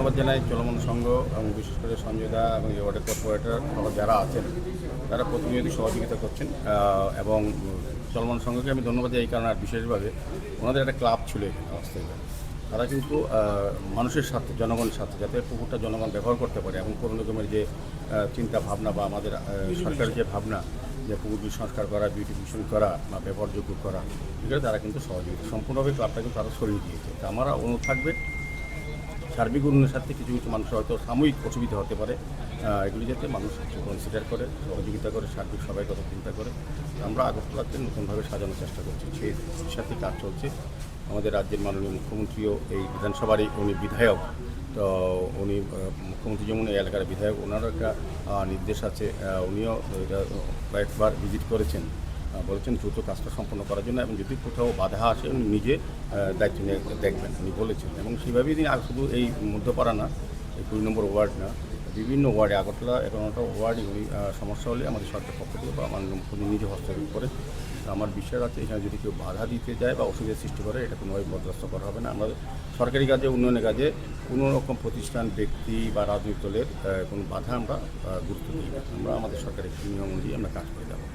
ধন্যবাদ জানাই চলমান সংঘ এবং বিশেষ করে সঞ্জয় দা এবং এই ওয়ার্ডের কর্পোরেটর সহ যারা আছেন তারা প্রতিনিয়ত সহযোগিতা করছেন এবং চলমান সংঘকে আমি ধন্যবাদ দিই এই কারণে আর বিশেষভাবে ওনাদের একটা ক্লাব ছিল এখানে অবস্থায় তারা কিন্তু মানুষের সাথে জনগণের সাথে যাতে পুকুরটা জনগণ ব্যবহার করতে পারে এবং কোনো রকমের যে চিন্তা ভাবনা বা আমাদের সরকারের যে ভাবনা যে পুকুরগুলি সংস্কার করা বিউটিফিকেশন করা বা ব্যবহারযোগ্য করা এগুলো তারা কিন্তু সহযোগিতা সম্পূর্ণভাবে ক্লাবটা কিন্তু তারা সরিয়ে দিয়েছে তা আমার অনুরোধ থাকবে সার্বিক উন্নয়নের সাথে কিছু কিছু মানুষ হয়তো সাময়িক অসুবিধা হতে পারে এগুলি যাতে মানুষ কনসিডার করে সহযোগিতা করে সার্বিক সবাই কথা চিন্তা করে আমরা আগরতলাকে নতুনভাবে সাজানোর চেষ্টা করছি সেই সাথে কাজ চলছে আমাদের রাজ্যের মাননীয় মুখ্যমন্ত্রীও এই বিধানসভারই উনি বিধায়ক তো উনি মুখ্যমন্ত্রী যেমন এই এলাকার বিধায়ক ওনারও একটা নির্দেশ আছে উনিও এটা কয়েকবার ভিজিট করেছেন বলেছেন দ্রুত কাজটা সম্পন্ন করার জন্য এবং যদি কোথাও বাধা আসে উনি নিজে দায়িত্ব নিয়ে দেখবেন উনি বলেছেন এবং সেইভাবেই তিনি শুধু এই মধ্যপাড়া না এই 2 নম্বর ওয়ার্ড না বিভিন্ন ওয়ার্ডে আগরতলা 11টা ওয়ার্ডে উনি সমস্যা হলে আমাদের সরকার পক্ষ থেকে বা মাননীয় মুখ্যমন্ত্রী নিজে হস্তক্ষেপ করে আমার বিশ্বাস আছে এখানে যদি কেউ বাধা দিতে যায় বা অসুবিধার সৃষ্টি করে এটা কোনোভাবে বরদাস্ত করা হবে না আমরা সরকারি কাজে উন্নয়নের কাজে কোনো রকম প্রতিষ্ঠান ব্যক্তি বা রাজনৈতিক দলের কোনো বাধা আমরা গুরুত্ব দিই না আমরা আমাদের সরকারের নিয়ম অনুযায়ী আমরা কাজ করে যাবো